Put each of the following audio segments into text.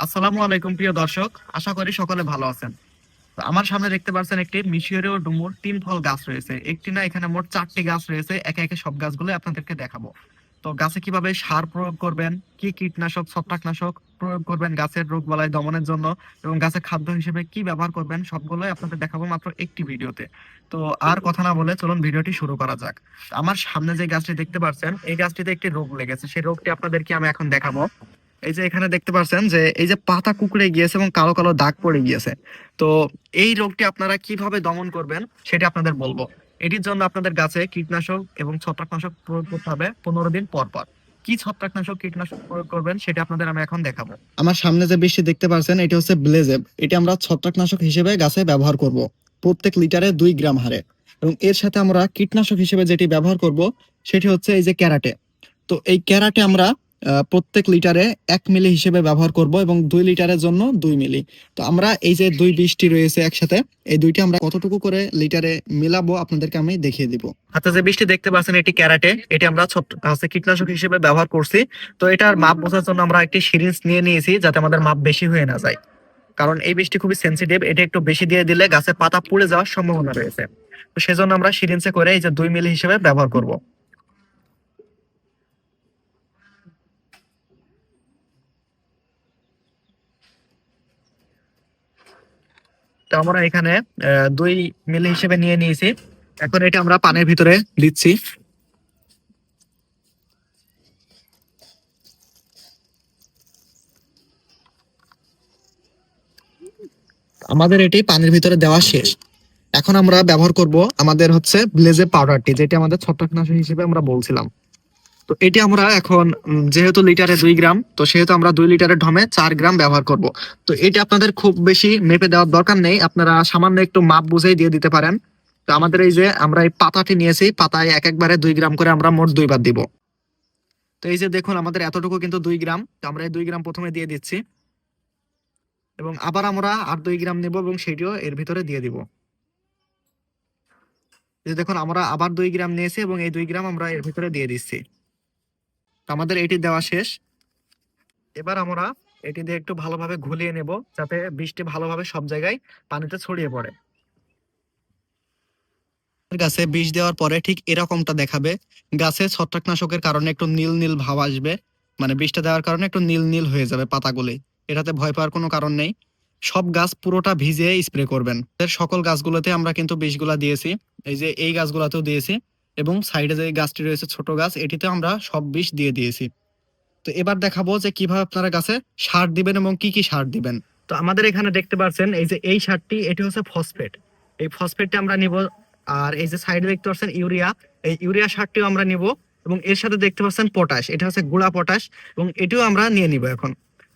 আসসালামু আলাইকুম প্রিয় দর্শক, আশা করি সকলে ভালো আছেন। তো আমার সামনে দেখতে পাচ্ছেন একটি মিশরীয় ডুমুর তিন ফল গাছ রয়েছে। একটি না, এখানে মোট চারটি গাছ রয়েছে। একে একে সব গাছগুলো আপনাদেরকে দেখাবো। তো গাছে কিভাবে সার প্রয়োগ করবেন, কি কীটনাশক ছত্রাকনাশক প্রয়োগ করবেন গাছের রোগবালাই দমনের জন্য, এবং গাছের খাদ্য হিসেবে কি ব্যবহার করবেন, সবগুলোই আপনাদের দেখাবো মাত্র একটি ভিডিওতে। তো আর কথা না বলে চলুন ভিডিওটি শুরু করা যাক। আমার সামনে যে গাছটি দেখতে পাচ্ছেন, এই গাছটিতে একটি রোগ লেগেছে। সেই রোগটি আপনাদেরকে আমি এখন দেখাবো। এই যে এখানে দেখতে পাচ্ছেন যে এই যে পাতা কুঁকড়ে গিয়েছে এবং কালো কালো দাগ পড়ে গিয়েছে। তো এই রোগটি আপনারা কিভাবে দমন করবেন সেটা আপনাদের বলবো। এটির জন্য আপনাদের গাছে কীটনাশক এবং ছত্রাকনাশক প্রয়োগ করতে হবে 15 দিন পর পর। কি ছত্রাকনাশক কীটনাশক প্রয়োগ করবেন সেটা আপনাদের আমি এখন দেখাবো। আমার সামনে যে বৃষ্টি দেখতে পাচ্ছেন, এটি হচ্ছে ব্লেজেব। এটি আমরা ছত্রাকনাশক হিসেবে গাছে ব্যবহার করব প্রত্যেক লিটারে 2 গ্রাম হারে। এবং এর সাথে আমরা কীটনাশক হিসেবে যেটি ব্যবহার করব সেটি হচ্ছে এই যে ক্যারাটে। তো এই ক্যারাটে আমরা প্রত্যেক লিটারে 1 মিলি হিসেবে ব্যবহার করব এবং 2 লিটারের জন্য 2 মিলি। তো আমরা এই যে দুই বৃষ্টি রয়েছে একসাথে, এই দুইটি আমরা কতটুকু করে লিটারে মিলাবো আপনাদেরকে আমি দেখিয়ে দিব। আচ্ছা, যে বৃষ্টি দেখতে পাচ্ছেন এটি ক্যারাটে, এটি আমরা কীটনাশক হিসেবে ব্যবহার করছি। তো এটার মাপ বোঝার জন্য আমরা একটি সিরিঞ্জ নিয়ে নিয়েছি, যাতে আমাদের মাপ বেশি হয়ে না যায়। কারণ এই বৃষ্টি খুবই সেন্সিটিভ, এটা একটু বেশি দিয়ে দিলে গাছের পাতা পুড়ে যাওয়ার সম্ভাবনা রয়েছে। তো সেজন্য আমরা সিরিঞ্জে করে এই যে 2 মিলি হিসেবে ব্যবহার করব। তো আমরা এখানে 2 মিলি হিসেবে নিয়ে নিয়েছি। এখন এটা আমরা পানির ভিতরে দিচ্ছি। আমাদের এটি পানির ভিতরে দেওয়া শেষ। এখন আমরা ব্যবহার করব আমাদের হচ্ছে ব্লেজে পাউডারটি, যেটি আমাদের ছত্রাকনাশক হিসেবে আমরা বলছিলাম। তো এটি আমরা এখন যেহেতু লিটারে 2 গ্রাম, তো সেহেতু আমরা 2 লিটারের ঢমে 4 গ্রাম ব্যবহার করব। তো এটা আপনাদের খুব বেশি মেপে দেওয়ার দরকার নেই, আপনারা সামান্য একটু মাপ বুঝেই দিয়ে দিতে পারেন। তো আমাদের এই যে আমরা এই পাতাটি নিয়েছি, পাতায় এক একবারে 2 গ্রাম করে আমরা মোট 2 বার দিব। তো এই যে দেখুন, আমাদের এতটুকু কিন্তু 2 গ্রাম। তো আমরা এই 2 গ্রাম প্রথমে দিয়ে দিচ্ছি এবং আবার আমরা আর 2 গ্রাম নেব এবং সেটিও এর ভিতরে দিয়ে দিব। এই যে দেখুন, আমরা আবার 2 গ্রাম নিয়েছি এবং এই 2 গ্রাম আমরা এর ভিতরে দিয়ে দিচ্ছি। তো আমাদের এটি দেওয়া শেষ। এবার আমরা এটি দিয়ে একটু ভালোভাবে ঘুলিয়ে নেব, যাতে বৃষ্টি ভালোভাবে সব জায়গায় পানিতে ছড়িয়ে পড়ে। গাছে বিষ দেওয়ার পরে ঠিক এরকমটা দেখাবে। গাছে ছত্রাকনাশকের কারণে একটু নীল নীল ভাব আসবে, মানে বিষটা দেওয়ার কারণে একটু নীল নীল হয়ে যাবে পাতাগুলি। এটাতে ভয় পাওয়ার কোনো কারণ নেই। সব গাছ পুরোটা ভিজিয়ে স্প্রে করবেন। সকল গাছগুলোতে আমরা কিন্তু বিষগুলা দিয়েছি, এই যে এই গাছগুলোতেও দিয়েছি এবং সাইডে যে গাছটি রয়েছে ছোট গাছ, এটিতেও আমরা সব বিষ দিয়ে দিয়েছি। তো এবার দেখাবো যে কিভাবে আপনারা গাছে সার দিবেন এবং কি কি সার দিবেন। তো আমাদের এখানে দেখতে পাচ্ছেন এই যে এই সারটি, এটি হচ্ছে ফসফেট। এই ফসফেটটা আমরা নিব। আর এই যে সাইডে দেখতে পাচ্ছেন ইউরিয়া, এই ইউরিয়া সারটিও আমরা নিব। এবং এর সাথে দেখতে পাচ্ছেন পটাশ, এটা হচ্ছে গুঁড়া পটাশ, এবং এটিও আমরা নিয়ে নিব এখন।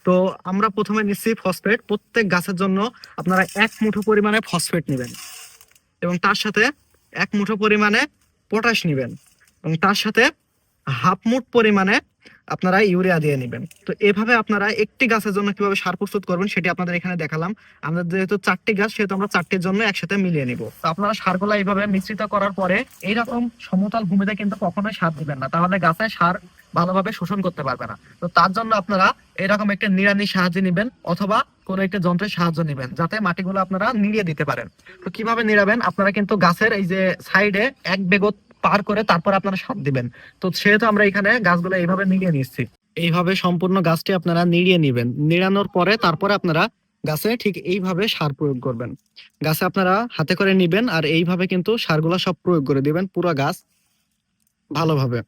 তো আমরা প্রথমে নিচ্ছি ফসফেট। প্রত্যেক গাছের জন্য আপনারা 1 মুঠো পরিমাণে ফসফেট নেবেন এবং তার সাথে 1 মুঠো পরিমাণে পটাশ নেবেন এবং তার সাথে হাফ মুঠ পরিমাণে আপনারা ইউরিয়া দিয়ে নেবেন। তো এভাবে আপনারা একটি গাছের জন্য কিভাবে সার প্রস্তুত করবেন সেটি আপনাদের এখানে দেখালাম। আমাদের যেহেতু 4টি গাছ, সেহেতু আমরা 4টির জন্য একসাথে মিলিয়ে নিব। তো আপনারা সারগুলো এইভাবে মিশ্রিত করার পরে এইরকম সমতল ভূমিতে কিন্তু কখনোই সার দিবেন না, তাহলে গাছে সার ভালোভাবে শোষণ করতে পারবে না। তো তার জন্য আপনারা এরকম একটা নিড়ানির সাহায্য নেবেন অথবা কোনো একটা যন্ত্রের সাহায্য নেবেন, যাতে মাটিগুলো আপনারা নিড়িয়ে দিতে পারেন। তো কিভাবে নিড়াবেন, আপনারা কিন্তু গাছের এই যে সাইডে এক বেগত পার করে তারপর আপনারা সার দিবেন। তো সেহেতু আমরা এখানে গাছগুলো এইভাবে নিড়িয়ে নিচ্ছি। এইভাবে সম্পূর্ণ গাছটি আপনারা নিড়িয়ে নিবেন। নিড়ানোর পরে তারপরে আপনারা গাছে ঠিক এইভাবে সার প্রয়োগ করবেন। গাছে আপনারা হাতে করে নিবেন আর এইভাবে কিন্তু সারগুলো সব প্রয়োগ করে দিবেন পুরো গাছ ভালোভাবে।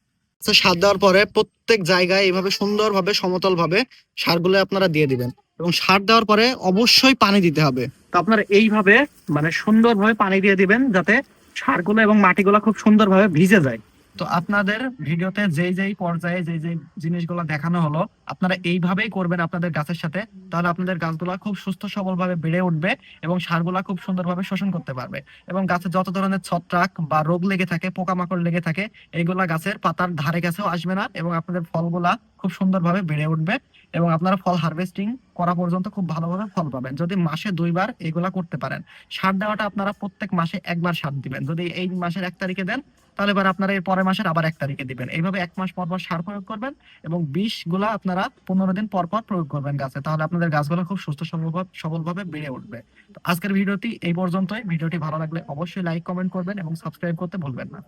আচ্ছা, সার দেওয়ার পরে প্রত্যেক জায়গায় এইভাবে সুন্দরভাবে সমতল ভাবে সারগুলো আপনারা দিয়ে দিবেন এবং সার দেওয়ার পরে অবশ্যই পানি দিতে হবে। তো আপনারা এইভাবে মানে সুন্দরভাবে পানি দিয়ে দিবেন, যাতে সারগুলো এবং মাটিগুলো খুব সুন্দরভাবে ভিজে যায়। তো আপনাদের ভিডিওতে যেই যেই পর্যায়ে যেই যেই জিনিসগুলো দেখানো হলো, আপনারা এইভাবেই করবেন আপনাদের গাছের সাথে। তাহলে আপনাদের গাছগুলা খুব সুস্থ সবল ভাবে বেড়ে উঠবে এবং সারগুলা খুব সুন্দরভাবে শোষণ করতে পারবে। এবং গাছে যত ধরনের ছত্রাক বা রোগ লেগে থাকে, পোকামাকড় লেগে থাকে, এইগুলা গাছের পাতার ধারে কাছেও আসবে না এবং আপনাদের ফলগুলা খুব সুন্দরভাবে বেড়ে উঠবে এবং আপনারা ফল হারভেস্টিং করা পর্যন্ত খুব ভালোভাবে ফল পাবেন যদি মাসে 2 বার এগুলা করতে পারেন। সার দেওয়াটা আপনারা প্রত্যেক মাসে 1বার সার দিবেন। যদি এই মাসের 1 তারিখে দেন তাহলে এবার আপনারা এর পরের মাসের আবার 1 তারিখে দিবেন। এইভাবে 1 মাস পর পর সার প্রয়োগ করবেন এবং বিষগুলা আপনারা 15 দিন পর পর প্রয়োগ করবেন গাছে, তাহলে আপনাদের গাছগুলো খুব সুস্থ সবলভাবে বেড়ে উঠবে। তো আজকের ভিডিওটি এই পর্যন্তই। ভিডিওটি ভালো লাগলে অবশ্যই লাইক কমেন্ট করবেন এবং সাবস্ক্রাইব করতে ভুলবেন না।